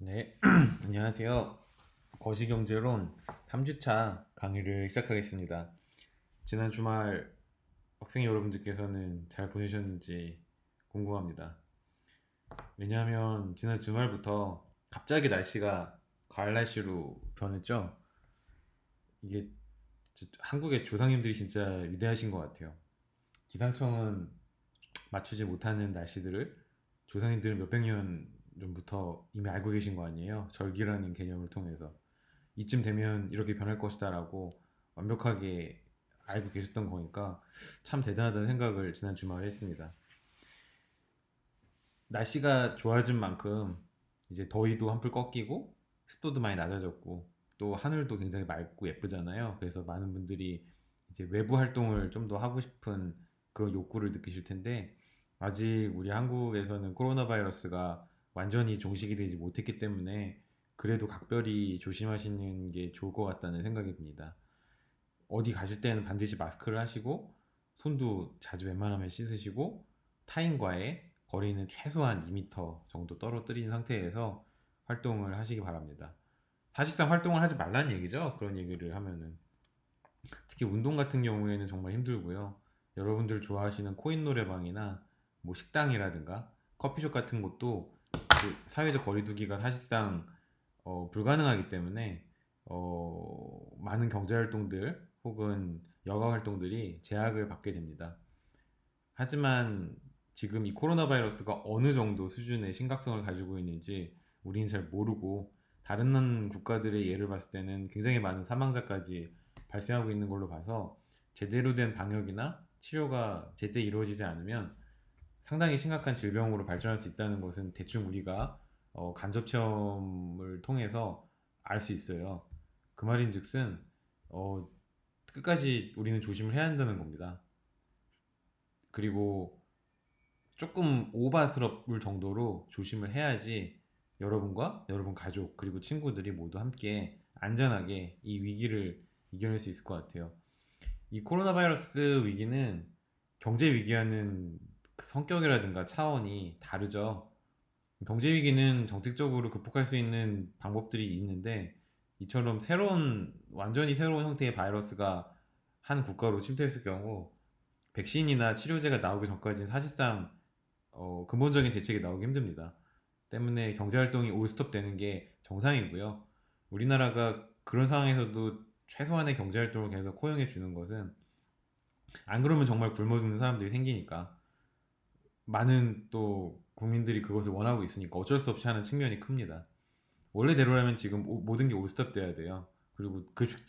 네, 안녕하세요. 거시경제론 3주차 강의를 시작하겠습니다. 지난 주말 학생 여러분들께서는 잘 보내셨는지 궁금합니다. 왜냐하면 지난 주말부터 갑자기 날씨가 가을 날씨로 변했죠. 이게 한국의 조상님들이 진짜 위대하신 것 같아요. 기상청은 맞추지 못하는 날씨들을 조상님들은 몇백 년 전부터 이미 알고 계신 거 아니에요? 절기라는 개념을 통해서. 이쯤 되면 이렇게 변할 것이다라고 완벽하게 알고 계셨던 거니까 참 대단하다는 생각을 지난 주말에 했습니다. 날씨가 좋아진 만큼 이제 더위도 한풀 꺾이고 습도도 많이 낮아졌고 또 하늘도 굉장히 맑고 예쁘잖아요. 그래서 많은 분들이 이제 외부 활동을 좀 더 하고 싶은 그런 욕구를 느끼실 텐데 아직 우리 한국에서는 코로나 바이러스가 완전히 종식이 되지 못했기 때문에 그래도 각별히 조심하시는 게 좋을 것 같다는 생각이 듭니다. 어디 가실 때는 반드시 마스크를 하시고 손도 자주 웬만하면 씻으시고 타인과의 거리는 최소한 2m 정도 떨어뜨린 상태에서 활동을 하시기 바랍니다. 사실상 활동을 하지 말라는 얘기죠. 그런 얘기를 하면은. 특히 운동 같은 경우에는 정말 힘들고요. 여러분들 좋아하시는 코인 노래방이나 뭐 식당이라든가 커피숍 같은 곳도 그 사회적 거리두기가 사실상 불가능하기 때문에 많은 경제활동들 혹은 여가 활동들이 제약을 받게 됩니다. 하지만 지금 이 코로나 바이러스가 어느 정도 수준의 심각성을 가지고 있는지 우리는 잘 모르고 다른 국가들의 예를 봤을 때는 굉장히 많은 사망자까지 발생하고 있는 걸로 봐서 제대로 된 방역이나 치료가 제때 이루어지지 않으면 상당히 심각한 질병으로 발전할 수 있다는 것은 대충 우리가 간접 체험을 통해서 알 수 있어요. 그 말인즉슨 어, 끝까지 우리는 조심을 해야 한다는 겁니다. 그리고 조금 오바스러울 정도로 조심을 해야지 여러분과 여러분 가족 그리고 친구들이 모두 함께 안전하게 이 위기를 이겨낼 수 있을 것 같아요. 이 코로나 바이러스 위기는 경제 위기와는 그 성격이라든가 차원이 다르죠. 경제 위기는 정책적으로 극복할 수 있는 방법들이 있는데 이처럼 완전히 새로운 형태의 바이러스가 한 국가로 침투했을 경우 백신이나 치료제가 나오기 전까지는 사실상 근본적인 대책이 나오기 힘듭니다. 때문에 경제활동이 올스톱 되는 게 정상이고요. 우리나라가 그런 상황에서도 최소한의 경제활동을 계속 허용해 주는 것은 안 그러면 정말 굶어 죽는 사람들이 생기니까 많은 또 국민들이 그것을 원하고 있으니까 어쩔 수 없이 하는 측면이 큽니다. 원래대로라면 지금 모든 게 올스톱 돼야 돼요. 그리고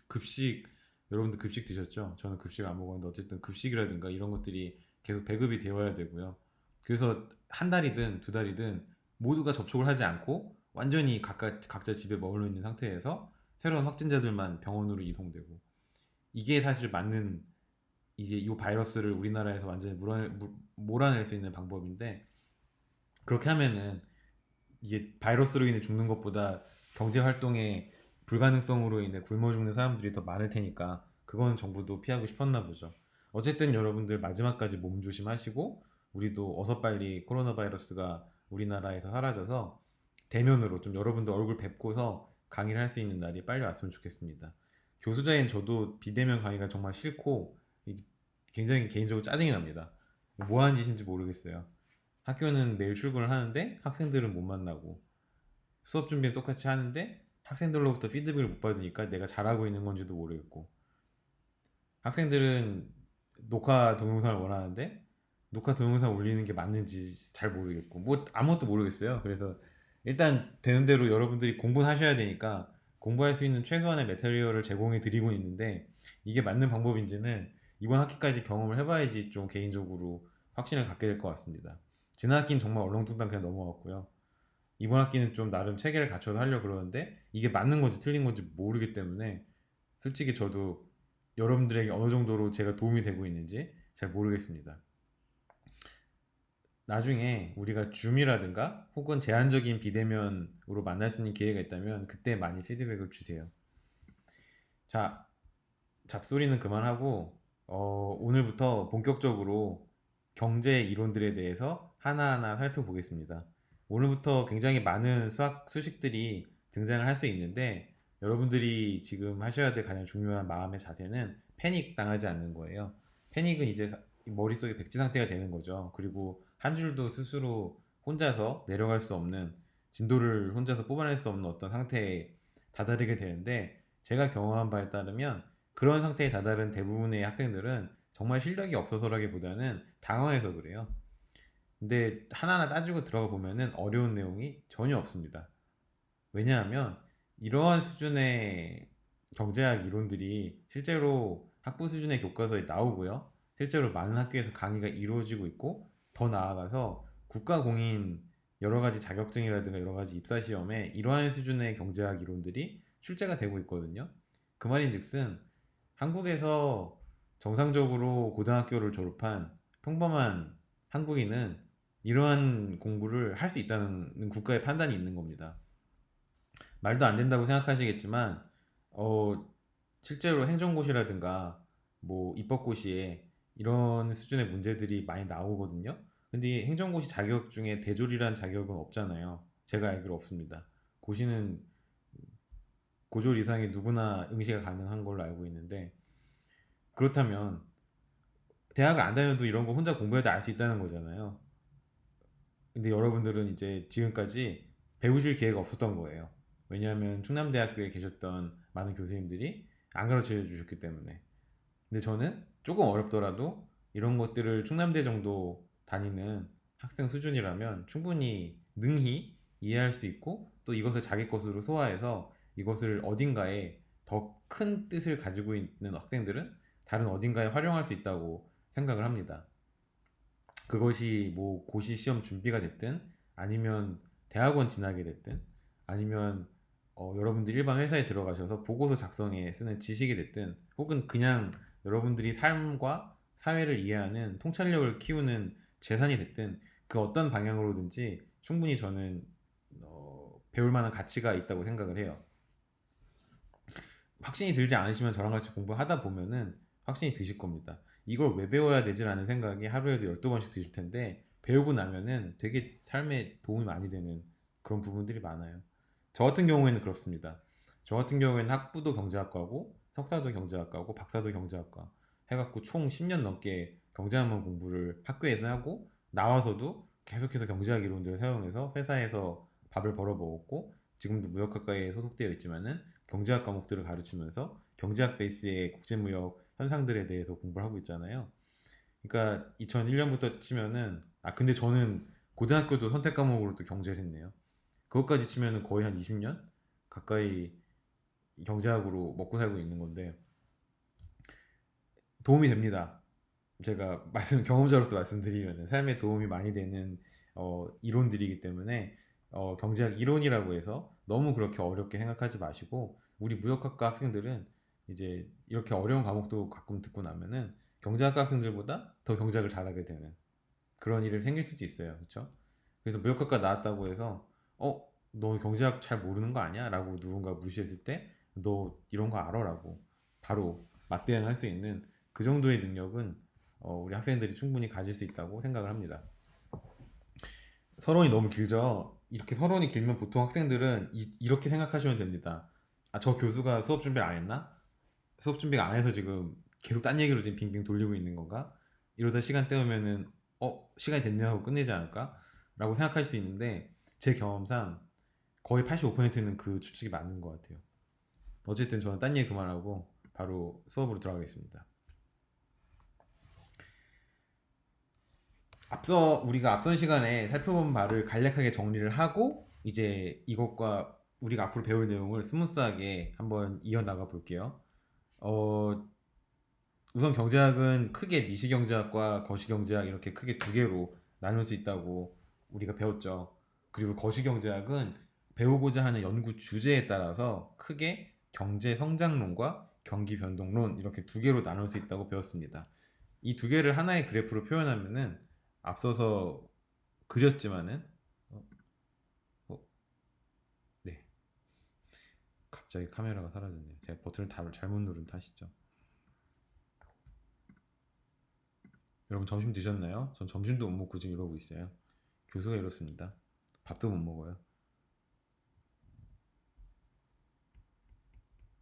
급식 여러분들 급식 드셨죠? 저는 급식 안 먹었는데 어쨌든 급식이라든가 이런 것들이 계속 배급이 되어야 되고요. 그래서 한 달이든 두 달이든 모두가 접촉을 하지 않고 완전히 각자 집에 머물러 있는 상태에서 새로운 확진자들만 병원으로 이동되고 이게 사실 맞는 이제 이 바이러스를 우리나라에서 완전히 몰아낼 수 있는 방법인데 그렇게 하면은 이게 바이러스로 인해 죽는 것보다 경제 활동의 불가능성으로 인해 굶어 죽는 사람들이 더 많을 테니까 그거는 정부도 피하고 싶었나 보죠. 어쨌든 여러분들 마지막까지 몸 조심하시고 우리도 어서 빨리 코로나 바이러스가 우리나라에서 사라져서 대면으로 좀 여러분들 얼굴 뵙고서 강의를 할 수 있는 날이 빨리 왔으면 좋겠습니다. 교수자인 저도 비대면 강의가 정말 싫고 굉장히 개인적으로 짜증이 납니다. 뭐 하는 짓인지 모르겠어요. 학교는 매일 출근을 하는데 학생들은 못 만나고 수업 준비는 똑같이 하는데 학생들로부터 피드백을 못 받으니까 내가 잘하고 있는 건지도 모르겠고 학생들은 녹화 동영상을 원하는데 녹화 동영상 올리는 게 맞는지 잘 모르겠고 뭐 아무것도 모르겠어요. 그래서 일단 되는 대로 여러분들이 공부는 하셔야 되니까 공부할 수 있는 최소한의 매테리얼을 제공해 드리고 있는데 이게 맞는 방법인지는 이번 학기까지 경험을 해봐야지 좀 개인적으로 확신을 갖게 될 것 같습니다. 지난 학기는 정말 얼렁뚱땅 그냥 넘어갔고요. 이번 학기는 좀 나름 체계를 갖춰서 하려고 그러는데 이게 맞는 건지 틀린 건지 모르기 때문에 솔직히 저도 여러분들에게 어느 정도로 제가 도움이 되고 있는지 잘 모르겠습니다. 나중에 우리가 줌이라든가 혹은 제한적인 비대면으로 만날 수 있는 기회가 있다면 그때 많이 피드백을 주세요. 자, 잡소리는 그만하고 오늘부터 본격적으로 경제 이론들에 대해서 하나하나 살펴보겠습니다. 오늘부터 굉장히 많은 수학 수식들이 등장을 할 수 있는데 여러분들이 지금 하셔야 될 가장 중요한 마음의 자세는 패닉 당하지 않는 거예요. 패닉은 이제 머릿속에 백지 상태가 되는 거죠. 그리고 한 줄도 스스로 혼자서 내려갈 수 없는 진도를 혼자서 뽑아낼 수 없는 어떤 상태에 다다르게 되는데 제가 경험한 바에 따르면 그런 상태에 다다른 대부분의 학생들은 정말 실력이 없어서라기보다는 당황해서 그래요. 근데 하나하나 따지고 들어가 보면은 어려운 내용이 전혀 없습니다. 왜냐하면 이러한 수준의 경제학 이론들이 실제로 학부 수준의 교과서에 나오고요. 실제로 많은 학교에서 강의가 이루어지고 있고 더 나아가서 국가 공인 여러 가지 자격증이라든가 여러 가지 입사 시험에 이러한 수준의 경제학 이론들이 출제가 되고 있거든요. 그 말인즉슨 한국에서 정상적으로 고등학교를 졸업한 평범한 한국인은 이러한 공부를 할 수 있다는 국가의 판단이 있는 겁니다. 말도 안 된다고 생각하시겠지만 어, 실제로 행정고시라든가 뭐 입법고시에 이런 수준의 문제들이 많이 나오거든요. 근데 이 행정고시 자격 중에 대졸이라는 자격은 없잖아요. 제가 알기로 없습니다. 고시는 고졸 이상의 누구나 응시가 가능한 걸로 알고 있는데 그렇다면 대학을 안 다녀도 이런 거 혼자 공부해도 알 수 있다는 거잖아요. 근데 여러분들은 이제 지금까지 배우실 기회가 없었던 거예요. 왜냐하면 충남대학교에 계셨던 많은 교수님들이 안 가르쳐 주셨기 때문에. 근데 저는 조금 어렵더라도 이런 것들을 충남대 정도 다니는 학생 수준이라면 충분히 능히 이해할 수 있고 또 이것을 자기 것으로 소화해서 이것을 어딘가에 더 큰 뜻을 가지고 있는 학생들은 다른 어딘가에 활용할 수 있다고 생각을 합니다. 그것이 뭐 고시 시험 준비가 됐든 아니면 대학원 진학이 됐든 아니면 여러분들 일반 회사에 들어가셔서 보고서 작성에 쓰는 지식이 됐든 혹은 그냥 여러분들이 삶과 사회를 이해하는 통찰력을 키우는 재산이 됐든 그 어떤 방향으로든지 충분히 저는 배울 만한 가치가 있다고 생각을 해요. 확신이 들지 않으시면 저랑 같이 공부하다 보면은 확신이 드실 겁니다. 이걸 왜 배워야 되지라는 생각이 하루에도 12번씩 드실 텐데 배우고 나면은 되게 삶에 도움이 많이 되는 그런 부분들이 많아요. 저 같은 경우에는 그렇습니다. 저 같은 경우에는 학부도 경제학과고 석사도 경제학과고 박사도 경제학과 해갖고 총 10년 넘게 경제학만 공부를 학교에서 하고 나와서도 계속해서 경제학 이론들을 사용해서 회사에서 밥을 벌어 먹었고 지금도 무역학과에 소속되어 있지만은 경제학 과목들을 가르치면서 경제학 베이스의 국제무역 현상들에 대해서 공부를 하고 있잖아요. 그러니까 2001년부터 치면은 근데 저는 고등학교도 선택 과목으로 또 경제를 했네요. 그것까지 치면은 거의 한 20년 가까이 경제학으로 먹고 살고 있는 건데 도움이 됩니다. 제가 말씀 경험자로서 말씀드리면 삶에 도움이 많이 되는 이론들이기 때문에 경제학 이론이라고 해서 너무 그렇게 어렵게 생각하지 마시고 우리 무역학과 학생들은 이제 이렇게 어려운 과목도 가끔 듣고 나면은 경제학과 학생들보다 더 경제학을 잘하게 되는 그런 일이 생길 수도 있어요. 그렇죠? 그래서 무역학과 나왔다고 해서 너 경제학 잘 모르는 거 아니야? 라고 누군가 무시했을 때 너 이런 거 알아? 라고 바로 맞대응할 수 있는 그 정도의 능력은 우리 학생들이 충분히 가질 수 있다고 생각을 합니다. 서론이 너무 길죠? 이렇게 서론이 길면 보통 학생들은 렇게 생각하시면 됩니다. 저 교수가 수업 준비를 안 했나? 수업 준비가 안 해서 지금 계속 딴 얘기로 지금 빙빙 돌리고 있는 건가? 이러다 시간 때우면은 시간이 됐네 하고 끝내지 않을까? 라고 생각할 수 있는데 제 경험상 거의 85%는 그 추측이 맞는 것 같아요. 어쨌든 저는 딴 얘기 그만하고 바로 수업으로 들어가겠습니다. 우리가 앞선 시간에 살펴본 바를 간략하게 정리를 하고 이제 이것과 우리가 앞으로 배울 내용을 스무스하게 한번 이어나가 볼게요. 어, 우선 경제학은 크게 미시경제학과 거시경제학 이렇게 크게 두 개로 나눌 수 있다고 우리가 배웠죠. 그리고 거시경제학은 배우고자 하는 연구 주제에 따라서 크게 경제 성장론과 경기 변동론 이렇게 두 개로 나눌 수 있다고 배웠습니다. 이 두 개를 하나의 그래프로 표현하면은 앞서서 그렸지만은 어, 어, 네, 갑자기 카메라가 사라졌네요. 제가 버튼을 다 잘못 누른 탓이죠. 여러분 점심 드셨나요? 전 점심도 못 먹고 지금 이러고 있어요. 교수가 이렇습니다. 밥도 못 먹어요.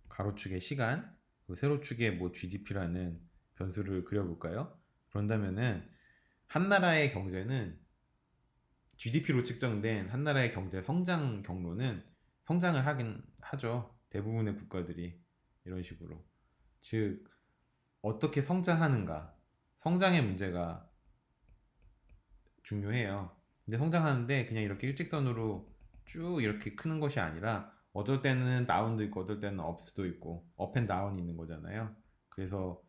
가로축의 시간, 그리고 세로축의 뭐 GDP라는 변수를 그려볼까요? 그런다면은 한 나라의 경제는 GDP로 측정된 한 나라의 경제 성장 경로는 성장을 하긴 하죠. 대부분의 국가들이 이런 식으로. 즉, 어떻게 성장하는가. 성장의 문제가 중요해요. 근데 성장하는데 그냥 이렇게 일직선으로 쭉 이렇게 크는 것이 아니라 어떨 때는 다운도 있고 어떨 때는 업스도 있고 업앤다운이 있는 거잖아요. 그래서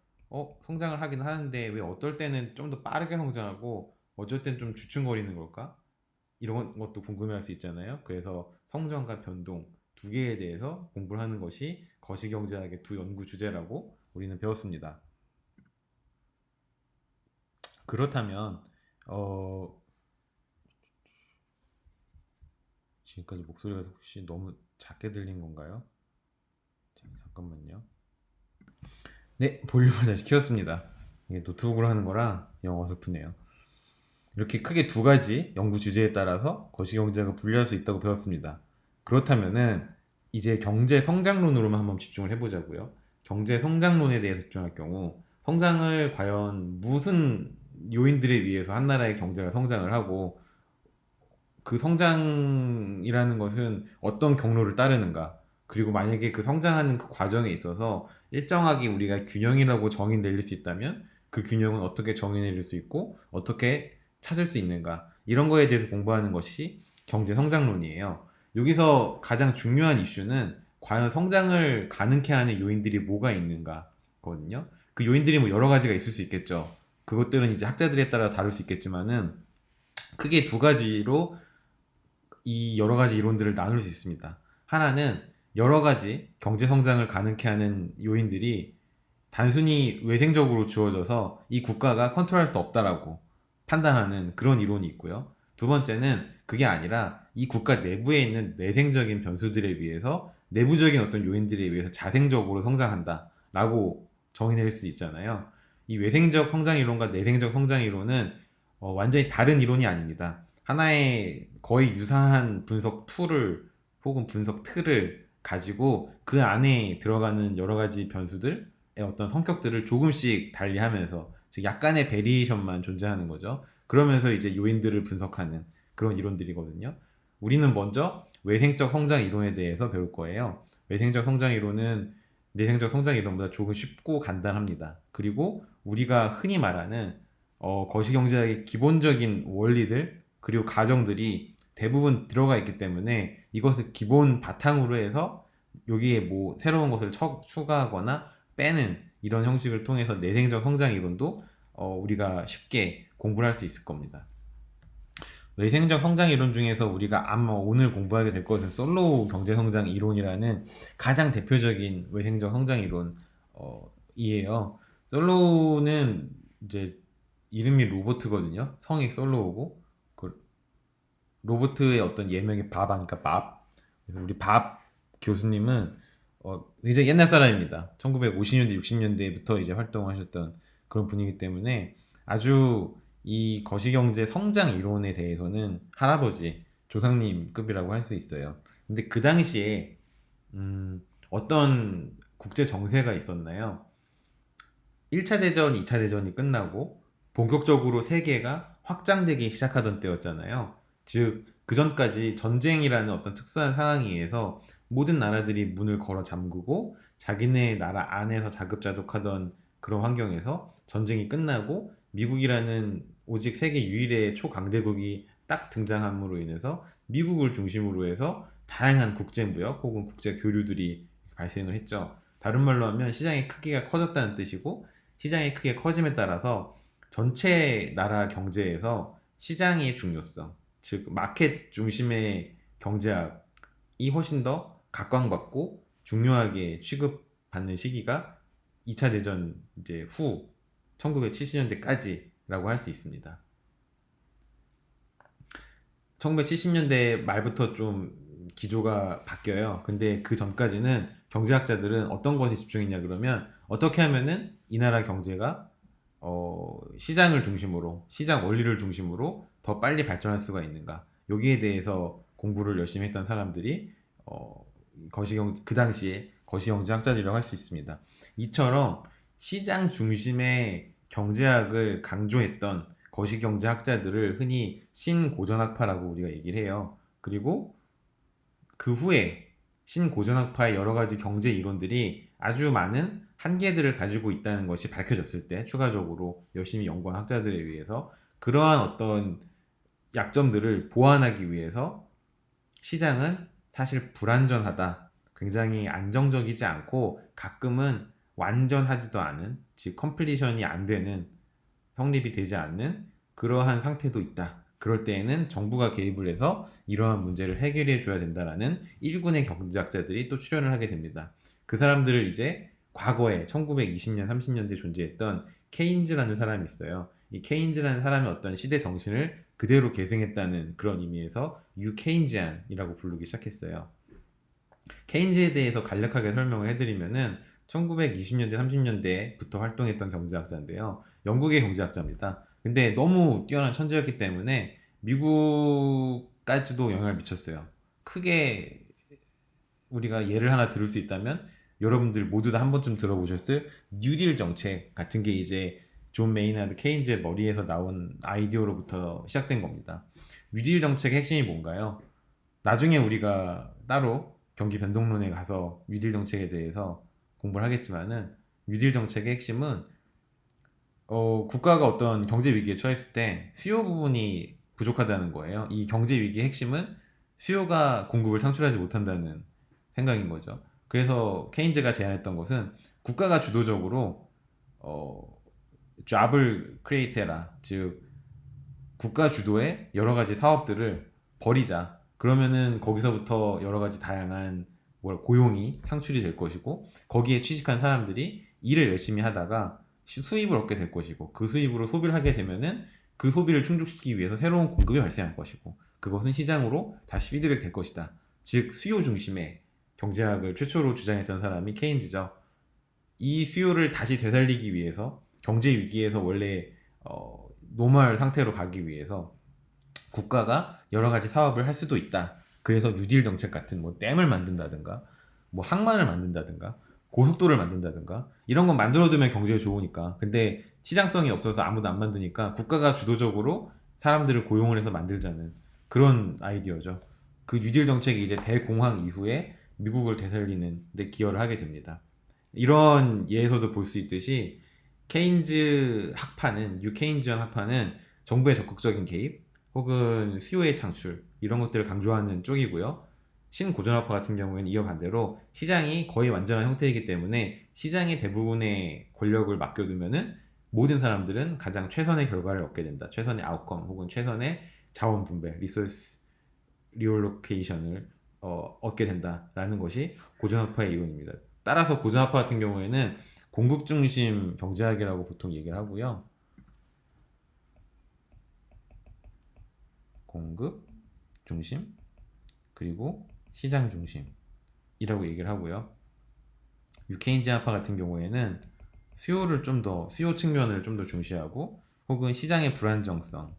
성장을 하긴 하는데 왜 어떨 때는 좀 더 빠르게 성장하고 어쩔 땐 좀 주춤거리는 걸까? 이런 것도 궁금해할 수 있잖아요. 그래서 성장과 변동 두 개에 대해서 공부를 하는 것이 거시경제학의 두 연구 주제라고 우리는 배웠습니다. 그렇다면 어, 지금까지 목소리가 혹시 너무 작게 들린 건가요? 잠깐만요. 네, 볼륨을 다시 키웠습니다. 이게 노트북으로 하는 거라 영 어설프네요. 이렇게 크게 두 가지 연구 주제에 따라서 거시경제학을 분류할 수 있다고 배웠습니다. 그렇다면은 이제 경제 성장론으로만 한번 집중을 해보자고요. 경제 성장론에 대해서 집중할 경우 성장을 과연 무슨 요인들에 의해서 한 나라의 경제가 성장을 하고 그 성장이라는 것은 어떤 경로를 따르는가, 그리고 만약에 그 성장하는 그 과정에 있어서 일정하게 우리가 균형이라고 정의 내릴 수 있다면 그 균형은 어떻게 정의 내릴 수 있고 어떻게 찾을 수 있는가, 이런 거에 대해서 공부하는 것이 경제 성장론이에요. 여기서 가장 중요한 이슈는 과연 성장을 가능케 하는 요인들이 뭐가 있는가 거든요. 그 요인들이 뭐 여러 가지가 있을 수 있겠죠. 그것들은 이제 학자들에 따라 다를 수 있겠지만은 크게 두 가지로 이 여러 가지 이론들을 나눌 수 있습니다. 하나는 여러 가지 경제 성장을 가능케 하는 요인들이 단순히 외생적으로 주어져서 이 국가가 컨트롤할 수 없다라고 판단하는 그런 이론이 있고요. 두 번째는 그게 아니라 이 국가 내부에 있는 내생적인 변수들에 의해서 내부적인 어떤 요인들에 의해서 자생적으로 성장한다라고 정의낼 수 있잖아요. 이 외생적 성장 이론과 내생적 성장 이론은 완전히 다른 이론이 아닙니다. 하나의 거의 유사한 분석 툴을 혹은 분석 틀을 가지고 그 안에 들어가는 여러 가지 변수들의 어떤 성격들을 조금씩 달리하면서, 즉 약간의 베리에이션만 존재하는 거죠. 그러면서 이제 요인들을 분석하는 그런 이론들이거든요. 우리는 먼저 외생적 성장 이론에 대해서 배울 거예요. 외생적 성장 이론은 내생적 성장 이론보다 조금 쉽고 간단합니다. 그리고 우리가 흔히 말하는 거시경제학의 기본적인 원리들 그리고 가정들이 대부분 들어가 있기 때문에 이것을 기본 바탕으로 해서 여기에 뭐 새로운 것을 추가하거나 빼는 이런 형식을 통해서 내생적 성장 이론도 우리가 쉽게 공부를 할 수 있을 겁니다. 외생적 성장 이론 중에서 우리가 아마 오늘 공부하게 될 것은 솔로우 경제 성장 이론이라는 가장 대표적인 외생적 성장 이론이에요. 솔로우는 이제 이름이 로버트거든요. 성이 솔로우고 그 로버트의 어떤 예명이 밥하니까 밥. 그래서 우리 밥 교수님은 이제 옛날 사람입니다. 1950년대, 60년대부터 이제 활동하셨던 그런 분이기 때문에 아주 이 거시경제 성장 이론에 대해서는 할아버지, 조상님급이라고 할 수 있어요. 근데 그 당시에 어떤 국제 정세가 있었나요? 1차 대전, 2차 대전이 끝나고 본격적으로 세계가 확장되기 시작하던 때였잖아요. 즉, 그 전까지 전쟁이라는 어떤 특수한 상황에 의해서 모든 나라들이 문을 걸어 잠그고 자기네 나라 안에서 자급자족하던 그런 환경에서 전쟁이 끝나고 미국이라는 오직 세계 유일의 초강대국이 딱 등장함으로 인해서 미국을 중심으로 해서 다양한 국제무역 혹은 국제 교류들이 발생을 했죠. 다른 말로 하면 시장의 크기가 커졌다는 뜻이고, 시장이 크게 커짐에 따라서 전체 나라 경제에서 시장의 중요성, 즉 마켓 중심의 경제학이 훨씬 더 각광받고 중요하게 취급받는 시기가 2차 대전 이제 후 1970년대까지라고 할 수 있습니다. 1970년대 말부터 좀 기조가 바뀌어요. 근데 그 전까지는 경제학자들은 어떤 것에 집중했냐 그러면 어떻게 하면은 이 나라 경제가 시장을 중심으로, 시장 원리를 중심으로 더 빨리 발전할 수가 있는가, 여기에 대해서 공부를 열심히 했던 사람들이 그 당시에 거시경제학자들이라고 할 수 있습니다. 이처럼 시장 중심의 경제학을 강조했던 거시경제학자들을 흔히 신고전학파라고 우리가 얘기를 해요. 그리고 그 후에 신고전학파의 여러 가지 경제 이론들이 아주 많은 한계들을 가지고 있다는 것이 밝혀졌을 때 추가적으로 열심히 연구한 학자들에 의해서 그러한 어떤 약점들을 보완하기 위해서 시장은 사실 불안전하다, 굉장히 안정적이지 않고 가끔은 완전하지도 않은, 즉 컴플리션이 안 되는, 성립이 되지 않는 그러한 상태도 있다. 그럴 때에는 정부가 개입을 해서 이러한 문제를 해결해 줘야 된다라는 일군의 경제학자들이 또 출연을 하게 됩니다. 그 사람들을 이제 과거에 1920년, 30년대 존재했던 케인즈라는 사람이 있어요. 이 케인즈라는 사람의 어떤 시대 정신을 그대로 계승했다는 그런 의미에서 유케인지안이라고 부르기 시작했어요. 케인즈에 대해서 간략하게 설명을 해드리면은 1920년대, 30년대부터 활동했던 경제학자인데요. 영국의 경제학자입니다. 근데 너무 뛰어난 천재였기 때문에 미국까지도 영향을 미쳤어요. 크게 우리가 예를 하나 들을 수 있다면 여러분들 모두 다 한 번쯤 들어보셨을 뉴딜 정책 같은 게 이제 존 메이나드 케인즈의 머리에서 나온 아이디어로부터 시작된 겁니다. 뉴딜 정책의 핵심이 뭔가요? 나중에 우리가 따로 경기 변동론에 가서 뉴딜 정책에 대해서 공부를 하겠지만은 뉴딜 정책의 핵심은 국가가 어떤 경제 위기에 처했을 때 수요 부분이 부족하다는 거예요. 이 경제 위기의 핵심은 수요가 공급을 창출하지 못한다는 생각인 거죠. 그래서 케인즈가 제안했던 것은 국가가 주도적으로 어, 잡을 크리에이테라, 즉 국가 주도의 여러 가지 사업들을 벌이자. 그러면은 거기서부터 여러 가지 다양한 고용이 창출이 될 것이고 거기에 취직한 사람들이 일을 열심히 하다가 수입을 얻게 될 것이고 그 수입으로 소비를 하게 되면은 그 소비를 충족시키기 위해서 새로운 공급이 발생할 것이고 그것은 시장으로 다시 피드백 될 것이다. 즉 수요 중심의 경제학을 최초로 주장했던 사람이 케인즈죠. 이 수요를 다시 되살리기 위해서 경제 위기에서 원래 노멀 상태로 가기 위해서 국가가 여러 가지 사업을 할 수도 있다. 그래서 뉴딜 정책 같은 뭐 댐을 만든다든가 뭐 항만을 만든다든가 고속도로를 만든다든가 이런 건 만들어두면 경제에 좋으니까. 근데 시장성이 없어서 아무도 안 만드니까 국가가 주도적으로 사람들을 고용을 해서 만들자는 그런 아이디어죠. 그 뉴딜 정책이 이제 대공황 이후에 미국을 되살리는 데 기여를 하게 됩니다. 이런 예에서도 볼 수 있듯이 케인즈 학파는 뉴케인지언 학파는 정부의 적극적인 개입 혹은 수요의 창출 이런 것들을 강조하는 쪽이고요. 신고전학파 같은 경우에는 이어 반대로 시장이 거의 완전한 형태이기 때문에 시장의 대부분의 권력을 맡겨두면은 모든 사람들은 가장 최선의 결과를 얻게 된다. 최선의 아웃컴 혹은 최선의 자원 분배, 리소스 리올로케이션을 얻게 된다라는 것이 고전학파의 이론입니다. 따라서 고전학파 같은 경우에는 공급 중심 경제학이라고 보통 얘기를 하고요. 공급 중심 그리고 시장 중심이라고 얘기를 하고요. 유케인지아파 같은 경우에는 수요 측면을 좀 더 중시하고 혹은 시장의 불안정성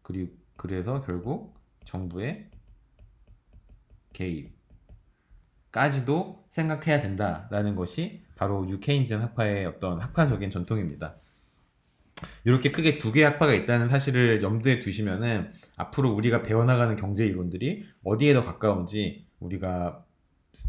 그리고 그래서 결국 정부의 개입까지도 생각해야 된다라는 것이 바로 유케인지안 학파의 어떤 학파적인 전통입니다. 이렇게 크게 두 개의 학파가 있다는 사실을 염두에 두시면은 앞으로 우리가 배워나가는 경제 이론들이 어디에 더 가까운지 우리가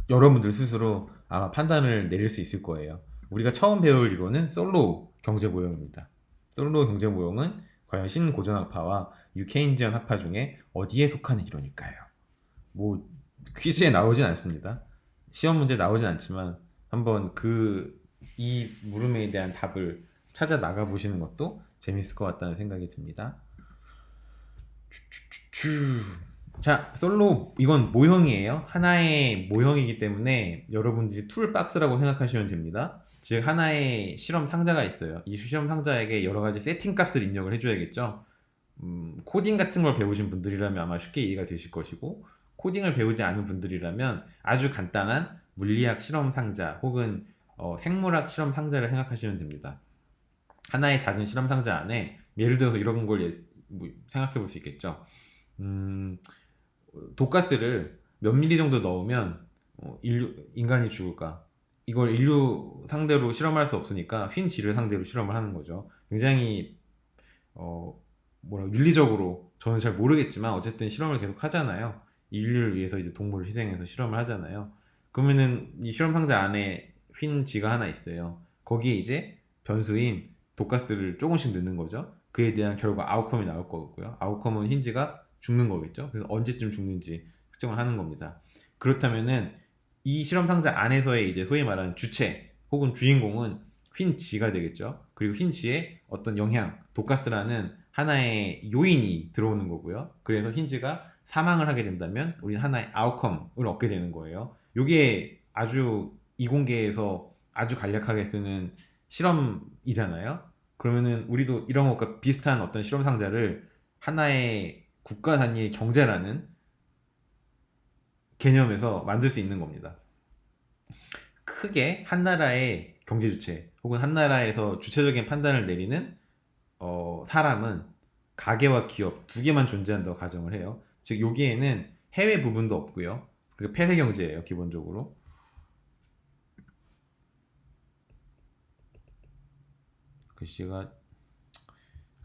여러분들 스스로 아마 판단을 내릴 수 있을 거예요. 우리가 처음 배울 이론은 솔로 경제 모형입니다. 솔로 경제 모형은 과연 신고전학파와 유케인지언 학파 중에 어디에 속하는 이론일까요? 뭐 퀴즈에 나오진 않습니다. 시험 문제 나오진 않지만 한번 이 물음에 대한 답을 찾아 나가 보시는 것도 재밌을 것 같다는 생각이 듭니다. 자, 솔로 이건 모형이에요. 하나의 모형이기 때문에 여러분들이 툴박스라고 생각하시면 됩니다. 즉 하나의 실험 상자가 있어요. 이 실험 상자에게 여러 가지 세팅 값을 입력을 해줘야겠죠. 코딩 같은 걸 배우신 분들이라면 아마 쉽게 이해가 되실 것이고 코딩을 배우지 않은 분들이라면 아주 간단한 물리학 실험 상자 혹은 생물학 실험 상자를 생각하시면 됩니다. 하나의 작은 실험 상자 안에 예를 들어서 이런 걸 뭐 생각해 볼 수 있겠죠. 음, 독가스를 몇 미리 정도 넣으면 인간이 죽을까? 이걸 인류 상대로 실험할 수 없으니까 흰 쥐를 상대로 실험을 하는 거죠. 굉장히 어, 윤리적으로 저는 잘 모르겠지만 어쨌든 실험을 계속 하잖아요. 인류를 위해서 이제 동물을 희생해서 실험을 하잖아요. 그러면은 이 실험 상자 안에 흰 쥐가 하나 있어요. 거기에 이제 변수인 독가스를 조금씩 넣는 거죠. 그에 대한 결과 아웃컴이 나올 거고요. 아웃컴은 흰 쥐가 죽는 거겠죠. 그래서 언제쯤 죽는지 측정을 하는 겁니다. 그렇다면은 이 실험 상자 안에서의 이제 소위 말하는 주체 혹은 주인공은 흰 쥐가 되겠죠. 그리고 흰 쥐에 어떤 영향, 독가스라는 하나의 요인이 들어오는 거고요. 그래서 흰 쥐가 사망을 하게 된다면 우리는 하나의 아웃컴을 얻게 되는 거예요. 이게 아주 이공계에서 아주 간략하게 쓰는 실험이잖아요. 그러면은 우리도 이런 것과 비슷한 어떤 실험 상자를 하나의 국가 단위의 경제라는 개념에서 만들 수 있는 겁니다. 크게 한 나라의 경제 주체 혹은 한 나라에서 주체적인 판단을 내리는 사람은 가계와 기업 두 개만 존재한다고 가정을 해요. 즉 여기에는 해외 부분도 없고요. 그 폐쇄 경제예요, 기본적으로. 글씨가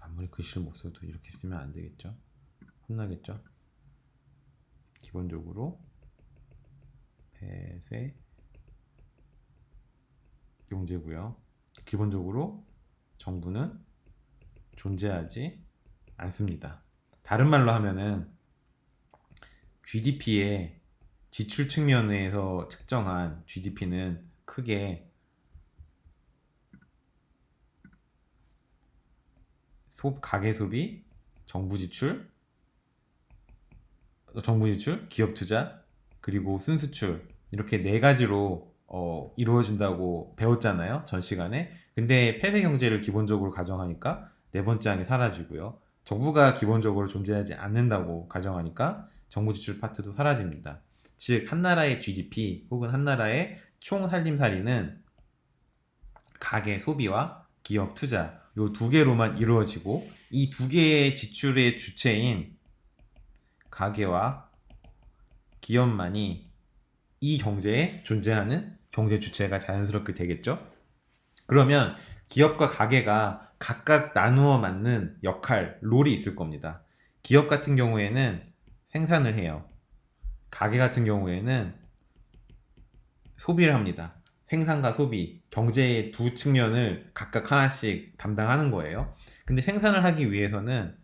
아무리 글씨를 못 써도 이렇게 쓰면 안 되겠죠? 혼나겠죠? 기본적으로 폐쇄 경제고요. 기본적으로 정부는 존재하지 않습니다. 다른 말로 하면은 GDP의 지출 측면에서 측정한 GDP는 크게 가계 소비, 정부 지출, 기업 투자, 그리고 순수출 이렇게 네 가지로 이루어진다고 배웠잖아요, 전 시간에. 근데 폐쇄 경제를 기본적으로 가정하니까 네 번째 항이 사라지고요. 정부가 기본적으로 존재하지 않는다고 가정하니까 정부 지출 파트도 사라집니다. 즉, 한 나라의 GDP 혹은 한 나라의 총 살림살이는 가계 소비와 기업 투자 요 두 개로만 이루어지고 이 두 개의 지출의 주체인 가계와 기업만이 이 경제에 존재하는 경제 주체가 자연스럽게 되겠죠. 그러면 기업과 가계가 각각 나누어 맞는 역할, 롤이 있을 겁니다. 기업 같은 경우에는 생산을 해요. 가계 같은 경우에는 소비를 합니다. 생산과 소비, 경제의 두 측면을 각각 하나씩 담당하는 거예요. 근데 생산을 하기 위해서는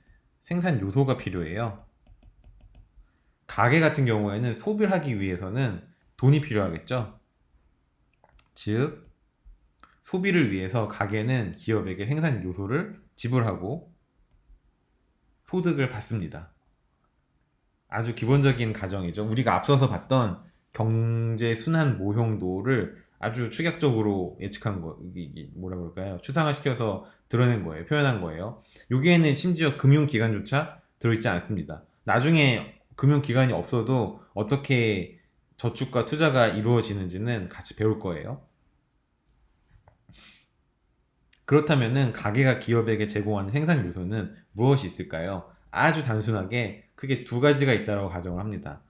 생산 요소가 필요해요. 가게 같은 경우에는 소비를 하기 위해서는 돈이 필요하겠죠. 즉, 소비를 위해서 가게는 기업에게 생산 요소를 지불하고 소득을 받습니다. 아주 기본적인 가정이죠. 우리가 앞서서 봤던 경제 순환 모형도를 아주 축약적으로 예측한 거, 이게 뭐라 그럴까요? 추상화시켜서 드러낸 거예요. 표현한 거예요. 여기에는 심지어 금융기관조차 들어있지 않습니다. 나중에 금융기관이 없어도 어떻게 저축과 투자가 이루어지는지는 같이 배울 거예요. 그렇다면은 가게가 기업에게 제공하는 생산 요소는 무엇이 있을까요? 아주 단순하게 크게 두 가지가 있다고 가정을 합니다.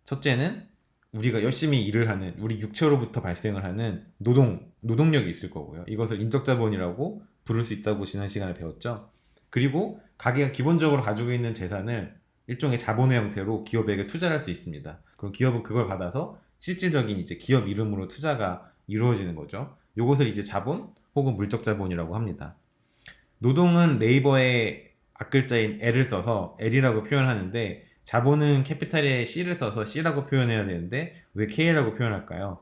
첫째는 우리가 열심히 일을 하는 우리 육체로부터 발생을 하는 노동력이 있을 거고요. 이것을 인적자본이라고 부를 수 있다고 지난 시간에 배웠죠. 그리고 가게가 기본적으로 가지고 있는 재산을 일종의 자본의 형태로 기업에게 투자를 할 수 있습니다. 그럼 기업은 그걸 받아서 실질적인 이제 기업 이름으로 투자가 이루어지는 거죠. 이것을 이제 자본 혹은 물적 자본이라고 합니다. 노동은 레이버의 앞글자인 L을 써서 L이라고 표현하는데 자본은 캐피탈에 C를 써서 C라고 표현해야 되는데 왜 K라고 표현할까요?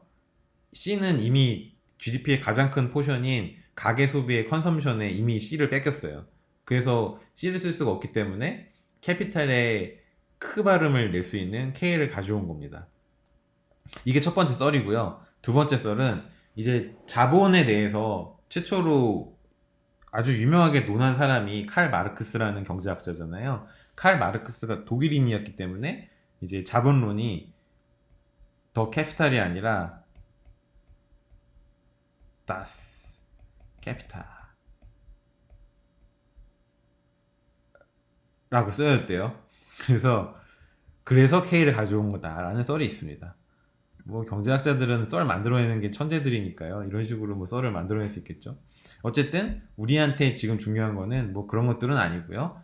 C는 이미 GDP의 가장 큰 포션인 가계 소비의 컨섬션에 이미 C를 뺏겼어요. 그래서 C를 쓸 수가 없기 때문에 캐피탈의 크 발음을 낼 수 있는 K를 가져온 겁니다. 이게 첫 번째 썰이고요. 두 번째 썰은 이제 자본에 대해서 최초로 아주 유명하게 논한 사람이 칼 마르크스라는 경제학자잖아요. 칼 마르크스가 독일인이었기 때문에 이제 자본론이 더 캐피탈이 아니라 다스 캐피탈 라고 쓰여졌대요. 그래서 K를 가져온 거다라는 썰이 있습니다. 뭐 경제학자들은 썰 만들어내는 게 천재들이니까요. 이런 식으로 뭐 썰을 만들어낼 수 있겠죠. 어쨌든 우리한테 지금 중요한 거는 뭐 그런 것들은 아니고요.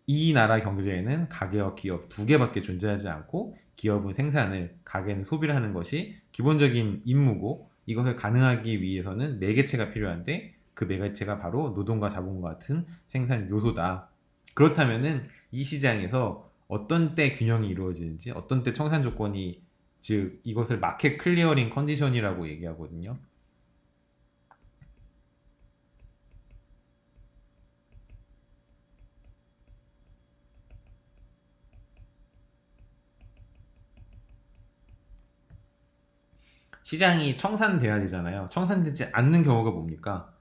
이 나라 경제에는 가게와 기업 두 개밖에 존재하지 않고 기업은 생산을, 가게는 소비를 하는 것이 기본적인 임무고 이것을 가능하기 위해서는 매개체가 필요한데 그 매개체가 바로 노동과 자본과 같은 생산 요소다. 그렇다면은 이 시장에서 어떤 때 균형이 이루어지는지, 어떤 때 청산 조건이, 즉 이것을 마켓 클리어링 컨디션이라고 얘기하거든요. 시장이 청산돼야 되잖아요. 청산되지 않는 경우가 뭡니까?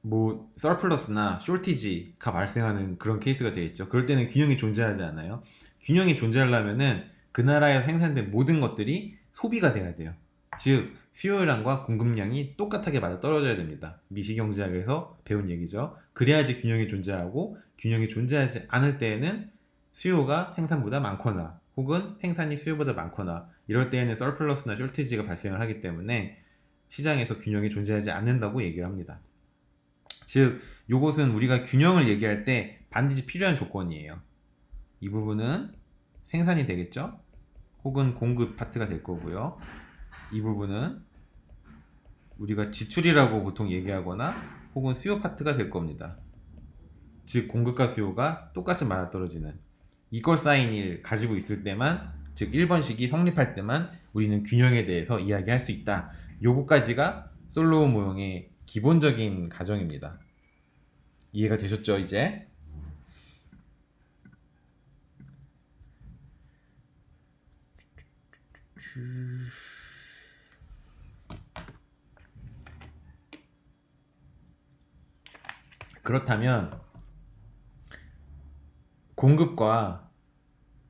뭐 서플러스나 쇼티지가 발생하는 그런 케이스가 되겠죠. 그럴 때는 균형이 존재하지 않아요. 균형이 존재하려면은 그 나라에 생산된 모든 것들이 소비가 돼야 돼요. 즉 수요량과 공급량이 똑같하게 맞아 떨어져야 됩니다. 미시경제학에서 배운 얘기죠. 그래야지 균형이 존재하고, 균형이 존재하지 않을 때에는 수요가 생산보다 많거나 혹은 생산이 수요보다 많거나 이럴 때에는 서플러스나 쇼티지가 발생을 하기 때문에 시장에서 균형이 존재하지 않는다고 얘기를 합니다. 즉, 요것은 우리가 균형을 얘기할 때 반드시 필요한 조건이에요. 이 부분은 생산이 되겠죠? 혹은 공급 파트가 될 거고요. 이 부분은 우리가 지출이라고 보통 얘기하거나 혹은 수요 파트가 될 겁니다. 즉, 공급과 수요가 똑같이 맞아떨어지는 이퀄 사인을 가지고 있을 때만, 즉 1번식이 성립할 때만 우리는 균형에 대해서 이야기할 수 있다. 요거까지가 솔로우 모형의 기본적인 가정입니다. 이해가 되셨죠, 이제? 그렇다면 공급과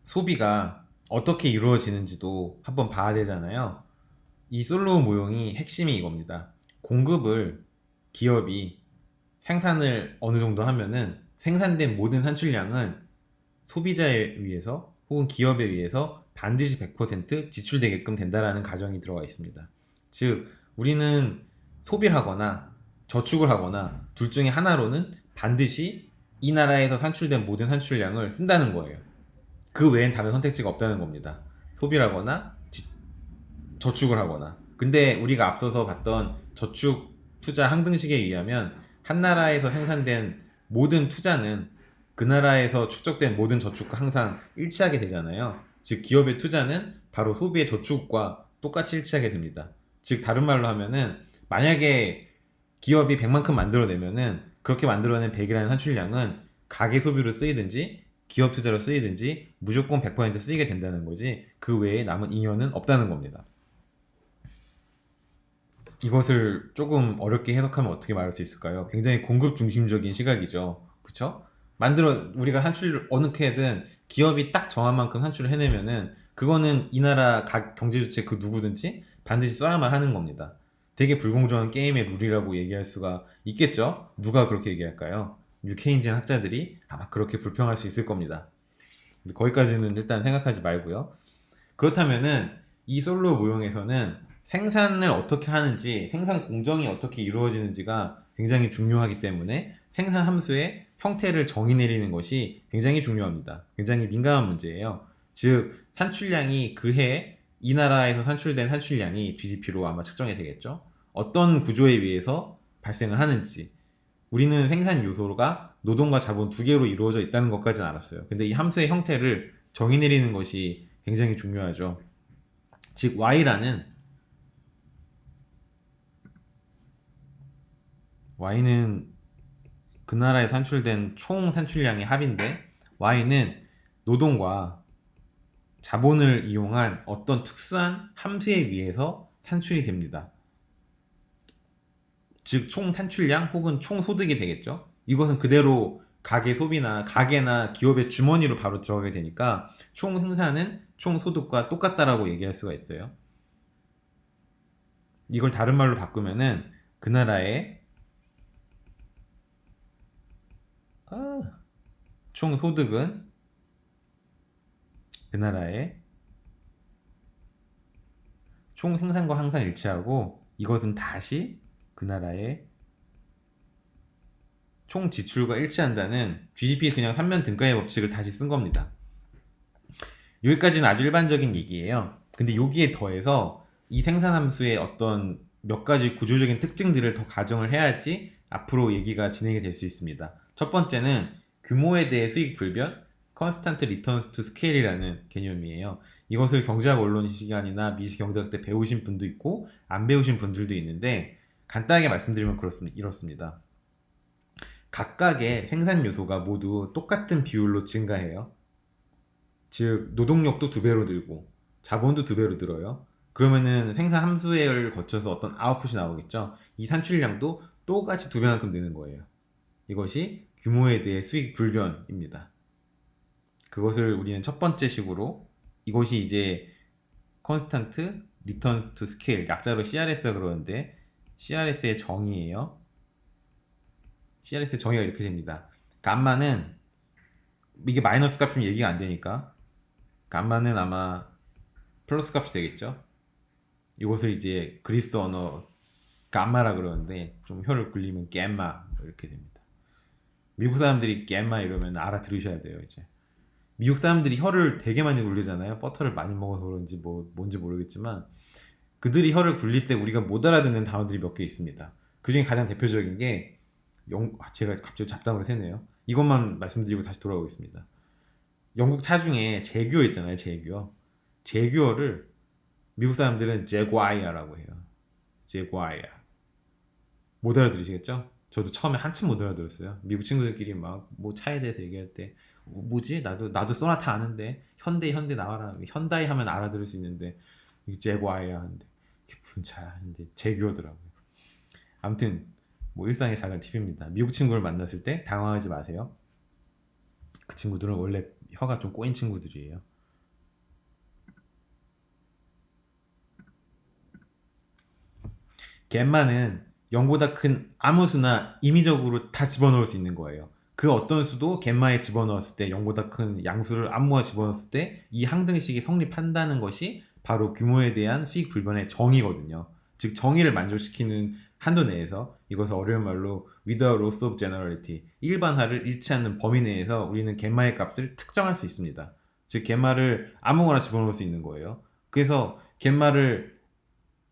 소비가 어떻게 이루어지는지도 한번 봐야 되잖아요. 이 솔로우 모형이 핵심이 이겁니다. 공급을 기업이 생산을 어느 정도 하면은 생산된 모든 산출량은 소비자에 의해서 혹은 기업에 의해서 반드시 100% 지출되게끔 된다라는 가정이 들어가 있습니다. 즉, 우리는 소비를 하거나 저축을 하거나 둘 중에 하나로는 반드시 이 나라에서 산출된 모든 산출량을 쓴다는 거예요. 그 외엔 다른 선택지가 없다는 겁니다. 소비를 하거나 저축을 하거나. 근데 우리가 앞서서 봤던 저축 투자 항등식에 의하면 한 나라에서 생산된 모든 투자는 그 나라에서 축적된 모든 저축과 항상 일치하게 되잖아요. 즉 기업의 투자는 바로 소비의 저축과 똑같이 일치하게 됩니다. 즉 다른 말로 하면은 만약에 기업이 100만큼 만들어내면은 그렇게 만들어낸 100이라는 산출량은 가계 소비로 쓰이든지 기업 투자로 쓰이든지 무조건 100% 쓰이게 된다는 거지, 그 외에 남은 잉여는 없다는 겁니다. 이것을 조금 어렵게 해석하면 어떻게 말할 수 있을까요? 굉장히 공급 중심적인 시각이죠. 그쵸? 우리가 산출을 어떻게 해든 기업이 딱 정한 만큼 산출을 해내면은 그거는 이 나라 경제 주체 그 누구든지 반드시 써야만 하는 겁니다. 되게 불공정한 게임의 룰이라고 얘기할 수가 있겠죠? 누가 그렇게 얘기할까요? 뉴케인지안 학자들이 아마 그렇게 불평할 수 있을 겁니다. 거기까지는 일단 생각하지 말고요. 그렇다면은 이 솔로 모형에서는 생산을 어떻게 하는지, 생산 공정이 어떻게 이루어지는지가 굉장히 중요하기 때문에 생산 함수의 형태를 정의 내리는 것이 굉장히 중요합니다. 굉장히 민감한 문제예요. 즉 산출량이 그 해 이 나라에서 산출된 산출량이 GDP로 아마 측정이 되겠죠. 어떤 구조에 의해서 발생을 하는지. 우리는 생산 요소가 노동과 자본 두 개로 이루어져 있다는 것까지는 알았어요. 근데 이 함수의 형태를 정의 내리는 것이 굉장히 중요하죠. 즉 Y는 그 나라에 산출된 총 산출량의 합인데 Y는 노동과 자본을 이용한 어떤 특수한 함수에 의해서 산출이 됩니다. 즉 총 산출량 혹은 총 소득이 되겠죠. 이것은 그대로 가계 소비나 가계나 기업의 주머니로 바로 들어가게 되니까 총 생산은 총 소득과 똑같다라고 얘기할 수가 있어요. 이걸 다른 말로 바꾸면은 그 나라의 총 소득은 그 나라의 총 생산과 항상 일치하고 이것은 다시 그 나라의 총 지출과 일치한다는 GDP 그냥 3면 등가의 법칙을 다시 쓴 겁니다. 여기까지는 아주 일반적인 얘기예요. 근데 여기에 더해서 이 생산함수의 어떤 몇 가지 구조적인 특징들을 더 가정을 해야지 앞으로 얘기가 진행이 될 수 있습니다. 첫 번째는 규모에 대해 수익 불변, Constant Returns to Scale이라는 개념이에요. 이것을 경제학 원론 시간이나 미시 경제학 때 배우신 분도 있고 안 배우신 분들도 있는데 간단하게 말씀드리면 이렇습니다. 각각의 생산 요소가 모두 똑같은 비율로 증가해요. 즉 노동력도 2배로 늘고 자본도 2배로 늘어요. 그러면은 생산 함수를 거쳐서 어떤 아웃풋이 나오겠죠. 이 산출량도 똑같이 2배만큼 느는 거예요. 이것이 규모에 대해 수익 불변입니다. 그것을 우리는 첫 번째 식으로 이것이 이제 Constant Return to Scale 약자로 CRS가 그러는데 CRS의 정의예요. CRS의 정의가 이렇게 됩니다. 감마는 이게 마이너스 값이면 얘기가 안 되니까 감마는 아마 플러스 값이 되겠죠. 이것을 이제 그리스 언어 감마라 그러는데 좀 혀를 굴리면 겜마 이렇게 됩니다. 미국 사람들이 겜마 이러면 알아들으셔야 돼요. 이제 미국 사람들이 혀를 되게 많이 굴리잖아요. 버터를 많이 먹어서 그런지 뭔지 모르겠지만 그들이 혀를 굴릴 때 우리가 못 알아듣는 단어들이 몇 개 있습니다. 그 중에 가장 대표적인 게 제가 갑자기 잡담을 했네요. 이것만 말씀드리고 다시 돌아오겠습니다. 영국 차 중에 제규어 있잖아요. 제규어를 미국 사람들은 제과이아라고 해요. 제과이아. 못 알아들으시겠죠? 저도 처음에 한참 못 알아들었어요. 미국 친구들끼리 막 뭐 차에 대해서 얘기할 때 뭐지? 나도 소나타 아는데 현대 나와라. 현다이 하면 알아들을 수 있는데 이게 제과이아 하는데 이게 무슨 차야? 근데 제규어더라고요. 아무튼 뭐 일상의 작은 팁입니다. 미국 친구를 만났을 때 당황하지 마세요. 그 친구들은 원래 혀가 좀 꼬인 친구들이에요. 갯마는 0보다 큰 아무 수나 임의적으로 다 집어넣을 수 있는 거예요. 그 어떤 수도 갯마에 집어넣었을 때 0보다 큰 양수를 아무거나 집어넣었을 때 이 항등식이 성립한다는 것이 바로 규모에 대한 수익 불변의 정의거든요. 즉 정의를 만족시키는 한도 내에서 이것을 어려운 말로 without loss of generality 일반화를 잃지 않는 범위 내에서 우리는 갯마의 값을 특정할 수 있습니다. 즉 갯마를 아무거나 집어넣을 수 있는 거예요. 그래서 갯마를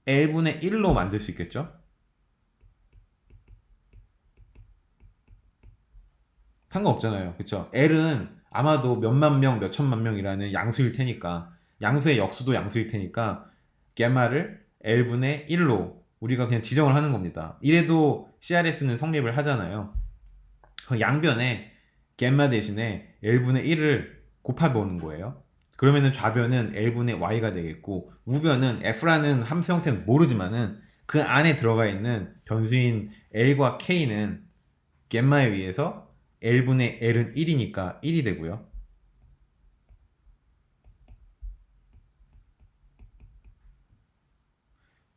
L분의 1로 만들 수 있겠죠? 상관없잖아요. 그쵸? L은 아마도 몇만 명, 몇천만 명이라는 양수일 테니까 양수의 역수도 양수일 테니까 갰마를 L분의 1로 우리가 그냥 지정을 하는 겁니다. 이래도 CRS는 성립을 하잖아요. 그 양변에 갰마 대신에 L분의 1을 곱해보는 거예요. 그러면은 좌변은 L분의 Y가 되겠고 우변은 F라는 함수 형태는 모르지만은 그 안에 들어가 있는 변수인 L과 K는 갰마에 의해서 L분의 L은 1이니까 1이 되고요.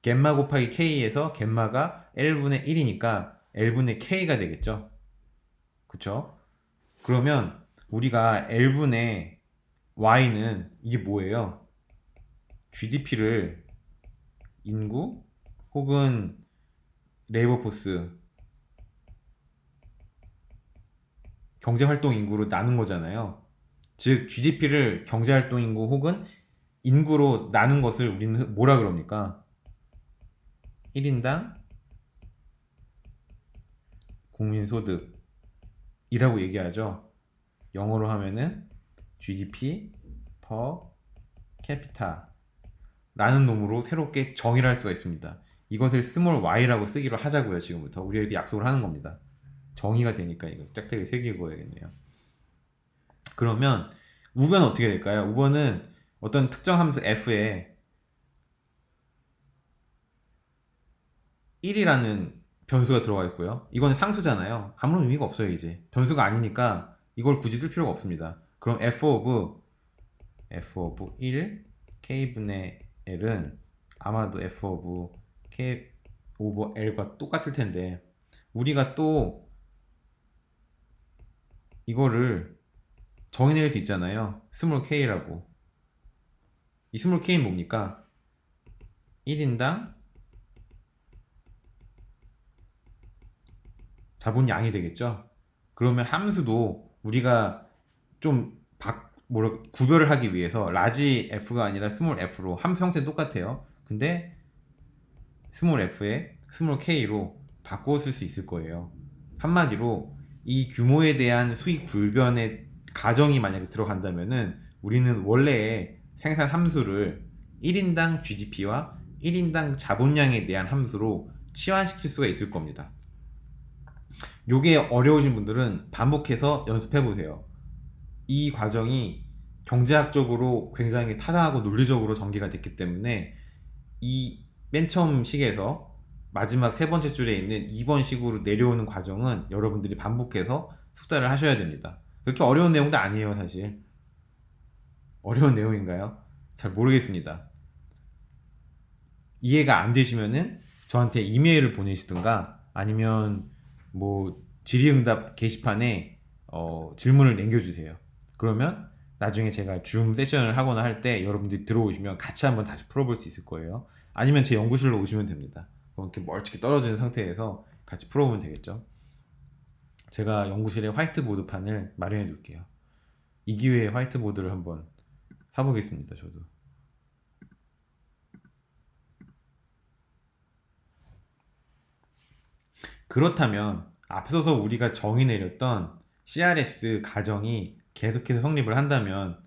갰마 곱하기 K에서 갰마가 L분의 1이니까 L분의 K가 되겠죠. 그쵸? 그러면 우리가 L분의 Y는 이게 뭐예요? GDP를 인구 혹은 레이버 포스 경제활동 인구로 나눈 거잖아요. 즉 GDP를 경제활동 인구 혹은 인구로 나눈 것을 우리는 뭐라 그럽니까? 1인당 국민소득이라고 얘기하죠. 영어로 하면은 GDP per capita 라는 놈으로 새롭게 정의를 할 수가 있습니다. 이것을 스몰 y라고 쓰기로 하자고요. 지금부터 우리가 이렇게 약속을 하는 겁니다. 정의가 되니까 이거 짝대기 새기고야겠네요. 그러면 우변은 어떻게 될까요? 우변은 어떤 특정 함수 f에 1이라는 변수가 들어가 있고요. 이건 상수잖아요. 아무런 의미가 없어요. 이제 변수가 아니니까 이걸 굳이 쓸 필요가 없습니다. 그럼 f of 1 k분의 l은 아마도 f of k over l과 똑같을 텐데 우리가 또 이거를 정의내릴 수 있잖아요. 스몰 k라고. 이 스몰 k는 뭡니까? 1인당 자본량이 되겠죠. 그러면 함수도 우리가 좀 구별을 하기 위해서 라지 f가 아니라 스몰 f로 함수 형태는 똑같아요. 근데 스몰 f에 스몰 k로 바꾸어 쓸 수 있을 거예요. 한마디로 이 규모에 대한 수익 불변의 가정이 만약에 들어간다면은 우리는 원래의 생산 함수를 1인당 GDP와 1인당 자본량에 대한 함수로 치환시킬 수가 있을 겁니다. 요게 어려우신 분들은 반복해서 연습해 보세요. 이 과정이 경제학적으로 굉장히 타당하고 논리적으로 전개가 됐기 때문에 이 맨 처음 식에서 마지막 세 번째 줄에 있는 2번 식으로 내려오는 과정은 여러분들이 반복해서 숙달을 하셔야 됩니다. 그렇게 어려운 내용도 아니에요, 사실. 어려운 내용인가요? 잘 모르겠습니다. 이해가 안 되시면은 저한테 이메일을 보내시든가 아니면 뭐 질의응답 게시판에 질문을 남겨주세요. 그러면 나중에 제가 줌 세션을 하거나 할 때 여러분들이 들어오시면 같이 한번 다시 풀어볼 수 있을 거예요. 아니면 제 연구실로 오시면 됩니다. 그럼 이렇게 멀찍이 떨어지는 상태에서 같이 풀어보면 되겠죠. 제가 연구실에 화이트보드판을 마련해 둘게요. 이 기회에 화이트보드를 한번 사보겠습니다, 저도. 그렇다면 앞서서 우리가 정의 내렸던 CRS 가정이 계속해서 성립을 한다면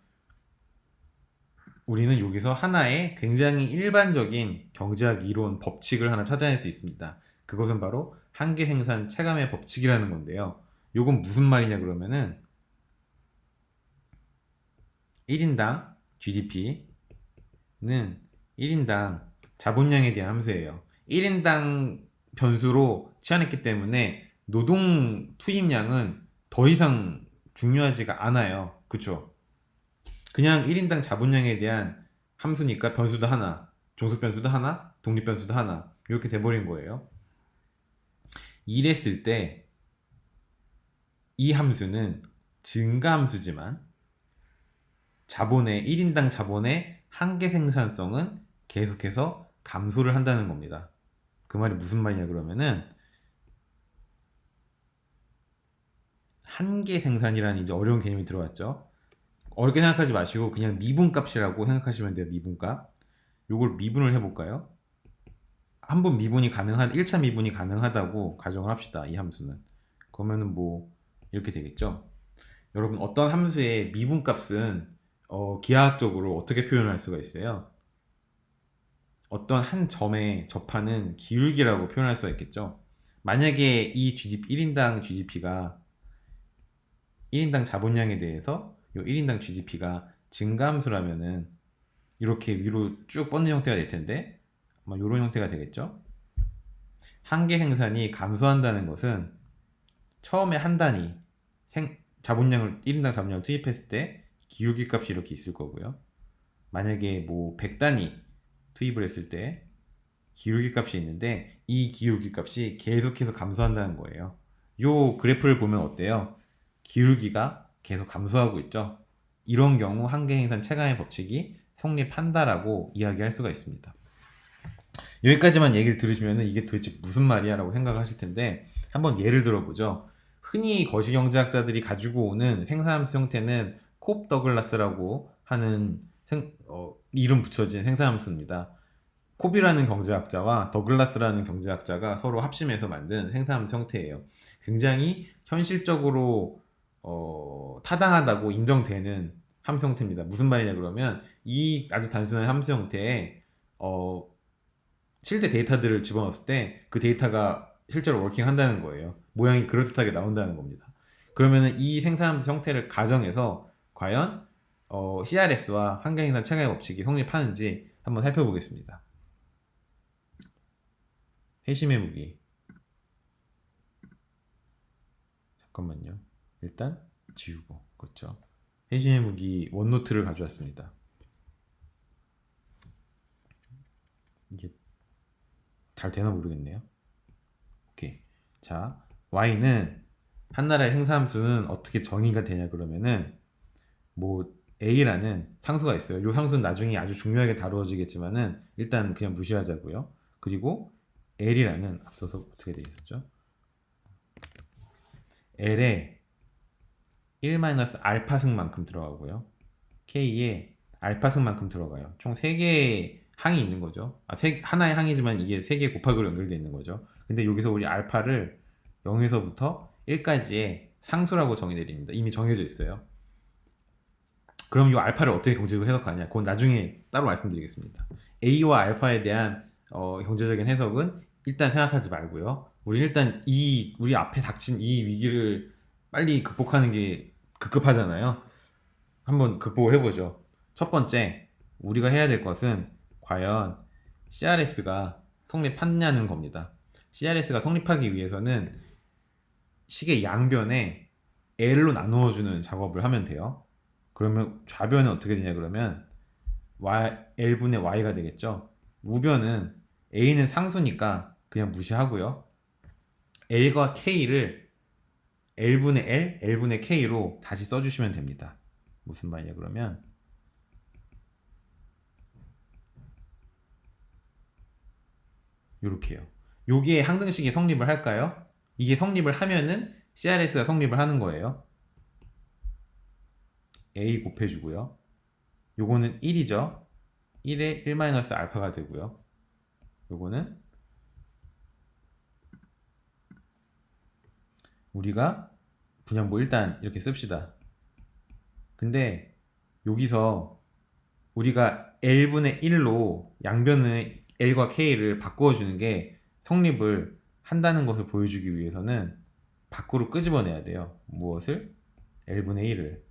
우리는 여기서 하나의 굉장히 일반적인 경제학 이론 법칙을 하나 찾아낼 수 있습니다. 그것은 바로 한계 생산 체감의 법칙이라는 건데요. 이건 무슨 말이냐 그러면은 1인당 GDP는 1인당 자본량에 대한 함수예요. 1인당 변수로 치환했기 때문에 노동 투입량은 더 이상 중요하지가 않아요. 그쵸? 그냥 1인당 자본량에 대한 함수니까 변수도 하나, 종속 변수도 하나, 독립 변수도 하나 이렇게 돼버린 거예요. 이랬을 때 이 함수는 증가 함수지만 자본의 1인당 자본의 한계 생산성은 계속해서 감소를 한다는 겁니다. 그 말이 무슨 말이냐 그러면은 한계 생산이라는 이제 어려운 개념이 들어왔죠. 어렵게 생각하지 마시고 그냥 미분값이라고 생각하시면 돼요. 미분값. 요걸 미분을 해볼까요? 한번 미분이 가능한 1차 미분이 가능하다고 가정을 합시다. 이 함수는. 그러면은 뭐 이렇게 되겠죠. 여러분 어떤 함수의 미분값은 기하학적으로 어떻게 표현할 수가 있어요? 어떤 한 점에 접하는 기울기라고 표현할 수가 있겠죠. 만약에 이 GDP 1인당 GDP가 1인당 자본량에 대해서 이 1인당 GDP가 증가함수라면은 이렇게 위로 쭉 뻗는 형태가 될 텐데 아마 이런 형태가 되겠죠. 한계 생산이 감소한다는 것은 처음에 한 단위 자본량을 1인당 자본량을 투입했을 때 기울기 값이 이렇게 있을 거고요. 만약에 뭐 100단위 투입을 했을 때 기울기 값이 있는데 이 기울기 값이 계속해서 감소한다는 거예요. 요 그래프를 보면 어때요? 기울기가 계속 감소하고 있죠. 이런 경우 한계생산 체감의 법칙이 성립한다라고 이야기할 수가 있습니다. 여기까지만 얘기를 들으시면 이게 도대체 무슨 말이야 라고 생각을 하실 텐데 한번 예를 들어보죠. 흔히 거시경제학자들이 가지고 오는 생산함수 형태는 콥 더글라스라고 하는 이름 붙여진 생산함수입니다. 콥이라는 경제학자와 더글라스라는 경제학자가 서로 합심해서 만든 생산함수 형태예요. 굉장히 현실적으로 타당하다고 인정되는 함수 형태입니다. 무슨 말이냐 그러면 이 아주 단순한 함수 형태에 실제 데이터들을 집어넣었을 때 그 데이터가 실제로 워킹한다는 거예요. 모양이 그럴듯하게 나온다는 겁니다. 그러면 이 생산함수 형태를 가정해서 과연 CRS와 한계생산 체감의 법칙이 성립하는지 한번 살펴보겠습니다. 회심의 무기. 잠깐만요. 일단 지우고. 그렇죠. 회심의 무기 원노트를 가져왔습니다. 이게 잘 되나 모르겠네요. 오케이. 자, Y는 한 나라의 생산함수는 어떻게 정의가 되냐 그러면은 뭐 A라는 상수가 있어요. 이 상수는 나중에 아주 중요하게 다루어지겠지만은 일단 그냥 무시하자고요. 그리고 L이라는 앞서서 어떻게 돼 있었죠? L에 1-알파승만큼 들어가고요. K에 알파승만큼 들어가요. 총 3개의 항이 있는 거죠. 하나의 항이지만 이게 3개 곱하기로 연결되어 있는 거죠. 근데 여기서 우리 알파를 0에서부터 1까지의 상수라고 정의 내립니다. 이미 정해져 있어요. 그럼 이 알파를 어떻게 경제적으로 해석하냐? 그건 나중에 따로 말씀드리겠습니다. A와 알파에 대한 경제적인 해석은 일단 생각하지 말고요. 우리 일단 우리 앞에 닥친 이 위기를 빨리 극복하는 게 급급하잖아요. 한번 극복을 해보죠. 첫 번째, 우리가 해야 될 것은 과연 CRS가 성립하냐는 겁니다. CRS가 성립하기 위해서는 식의 양변에 L로 나누어주는 작업을 하면 돼요. 그러면 좌변은 어떻게 되냐 그러면 L분의 Y가 되겠죠. 우변은 A는 상수니까 그냥 무시하고요. L과 K를 L분의 L, L분의 K로 다시 써주시면 됩니다. 무슨 말이냐 그러면 이렇게요. 여기에 항등식이 성립을 할까요? 이게 성립을 하면은 CRS가 성립을 하는 거예요. A 곱해주고요. 요거는 1이죠. 1에 1-알파가 되고요. 요거는 우리가 그냥 뭐 일단 이렇게 씁시다. 근데 여기서 우리가 L분의 1로 양변의 L과 K를 바꾸어 주는 게 성립을 한다는 것을 보여주기 위해서는 밖으로 끄집어내야 돼요. 무엇을? L분의 1을.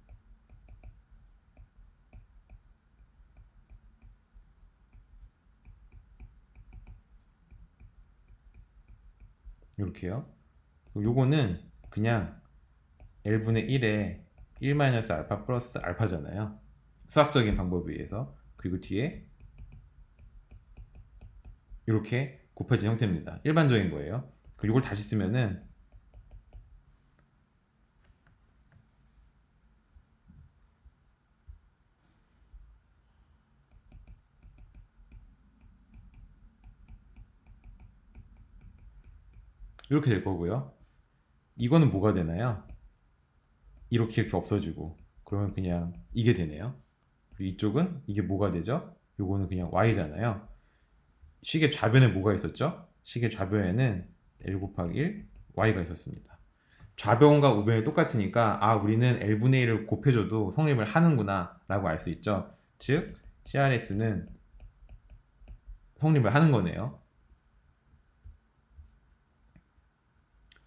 이렇게요. 요거는 그냥 L분의 1에 1-알파 플러스 알파잖아요. 수학적인 방법에 의해서. 그리고 뒤에 이렇게 곱해진 형태입니다. 일반적인 거예요. 이걸 다시 쓰면은 이렇게 될 거고요. 이거는 뭐가 되나요? 이렇게 없어지고 그러면 그냥 이게 되네요. 그리고 이쪽은 이게 뭐가 되죠? 요거는 그냥 y잖아요. 식의 좌변에 뭐가 있었죠? 식의 좌변에는 L 곱하기 1 y가 있었습니다. 좌변과 우변이 똑같으니까 우리는 L분의 1을 곱해줘도 성립을 하는구나 라고 알 수 있죠. 즉 CRS는 성립을 하는 거네요.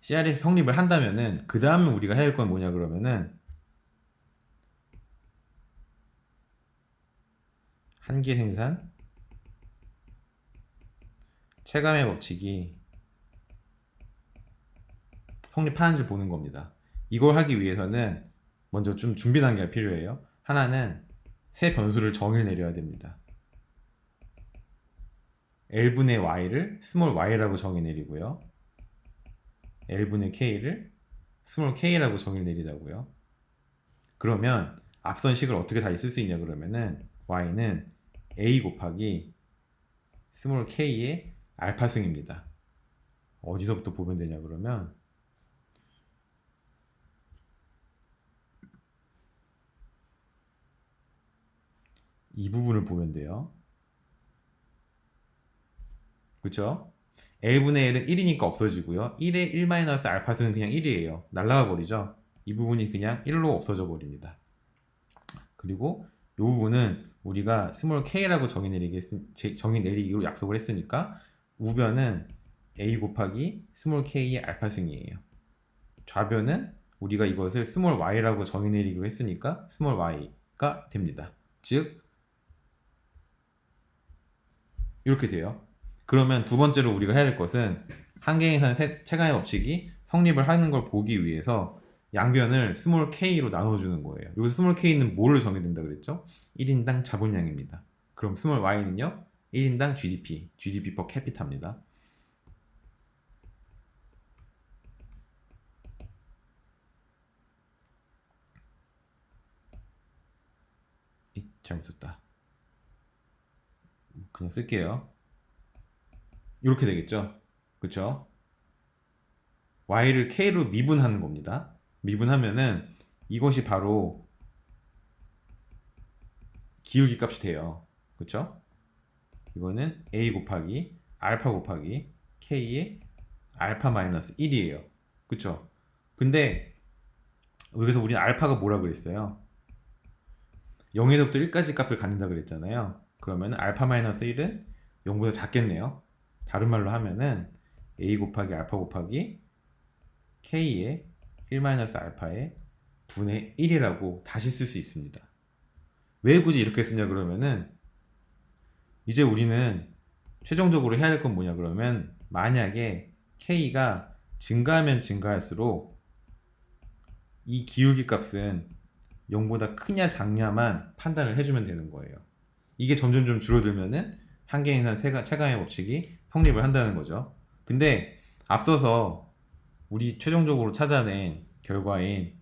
CRS 성립을 한다면은 그 다음에 우리가 해야 할 건 뭐냐 그러면은 한계 생산 체감의 법칙이 성립하는지 보는 겁니다. 이걸 하기 위해서는 먼저 좀 준비 단계가 필요해요. 하나는 새 변수를 정의를 내려야 됩니다. L분의 Y를 스몰 y라고 정의 내리고요. L분의 K를 스몰 k라고 정의 내리자고요. 그러면 앞선 식을 어떻게 다시 쓸 수 있냐 그러면은 Y는 A 곱하기 스몰 k의 알파승입니다. 어디서부터 보면 되냐 그러면 이 부분을 보면 돼요. 그쵸? L분의 L은 1이니까 없어지고요. 1에 1-알파승은 그냥 1이에요. 날라가 버리죠. 이 부분이 그냥 1로 없어져 버립니다. 그리고 이 부분은 우리가 스몰 k라고 정의 내리기로 약속을 했으니까 우변은 a 곱하기 스몰 k의 알파승이에요. 좌변은 우리가 이것을 스몰 y라고 정의 내리기로 했으니까 스몰 y가 됩니다. 즉 이렇게 돼요. 그러면 두 번째로 우리가 해야 할 것은 한계행산 체감의 법칙이 성립을 하는 걸 보기 위해서 양변을 스몰 k로 나눠주는 거예요. 여기서 스몰 k는 뭐를 정의된다 그랬죠? 1인당 자본량입니다. 그럼 스몰 y는요? 1인당 GDP, GDP per capita입니다. 잘못 썼다. 그냥 쓸게요. 이렇게 되겠죠? 그쵸? y를 k로 미분하는 겁니다. 미분하면은 이것이 바로 기울기 값이 돼요. 그쵸? 이거는 a 곱하기 알파 곱하기 k의 알파 마이너스 1이에요. 그쵸? 근데 여기서 우리는 알파가 뭐라 그랬어요? 0에서부터 1까지 값을 갖는다 그랬잖아요. 그러면 알파 마이너스 1은 0보다 작겠네요. 다른 말로 하면은 a 곱하기 알파 곱하기 k의 1 마이너스 알파의 분의 1이라고 다시 쓸 수 있습니다. 왜 굳이 이렇게 쓰냐 그러면은 이제 우리는 최종적으로 해야 될 건 뭐냐 그러면 만약에 k가 증가하면 증가할수록 이 기울기 값은 0보다 크냐 작냐만 판단을 해주면 되는 거예요. 이게 점점 좀 줄어들면은 한계행산 체감의 법칙이 성립을 한다는 거죠. 근데 앞서서 우리 최종적으로 찾아낸 결과인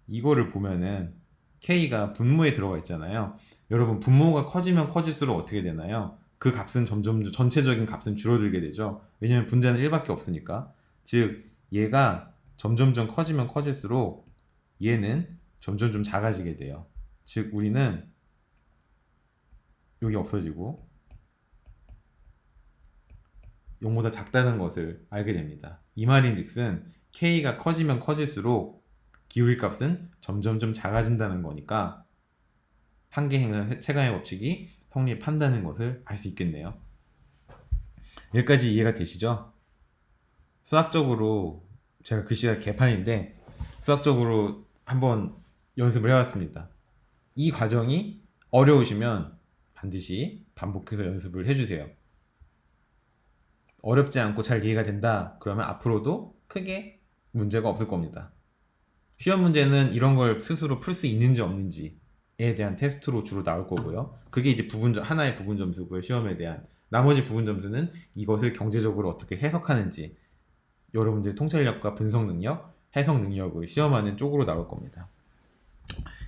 이거를 보면은 k가 분모에 들어가 있잖아요. 여러분 분모가 커지면 커질수록 어떻게 되나요? 그 값은 점점 전체적인 값은 줄어들게 되죠. 왜냐면 분자는 1밖에 없으니까. 즉 얘가 점점점 커지면 커질수록 얘는 점점 좀 작아지게 돼요. 즉 우리는 여기 없어지고 0보다 작다는 것을 알게 됩니다. 이 말인즉슨 k가 커지면 커질수록 기울기 값은 점점점 작아진다는 거니까 한계행산 체감의 법칙이 성립한다는 것을 알 수 있겠네요. 여기까지 이해가 되시죠? 수학적으로 제가 글씨가 개판인데 수학적으로 한번 연습을 해왔습니다. 이 과정이 어려우시면 반드시 반복해서 연습을 해주세요. 어렵지 않고 잘 이해가 된다 그러면 앞으로도 크게 문제가 없을 겁니다. 시험 문제는 이런 걸 스스로 풀 수 있는지 없는지에 대한 테스트로 주로 나올 거고요. 그게 이제 하나의 부분 점수고요. 시험에 대한 나머지 부분 점수는 이것을 경제적으로 어떻게 해석하는지 여러분들의 통찰력과 분석 능력, 해석 능력을 시험하는 쪽으로 나올 겁니다.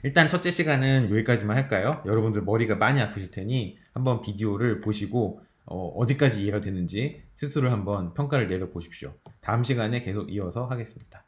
일단 첫째 시간은 여기까지만 할까요? 여러분들 머리가 많이 아프실 테니 한번 비디오를 보시고 어디까지 이해가 되는지 스스로 한번 평가를 내려보십시오. 다음 시간에 계속 이어서 하겠습니다.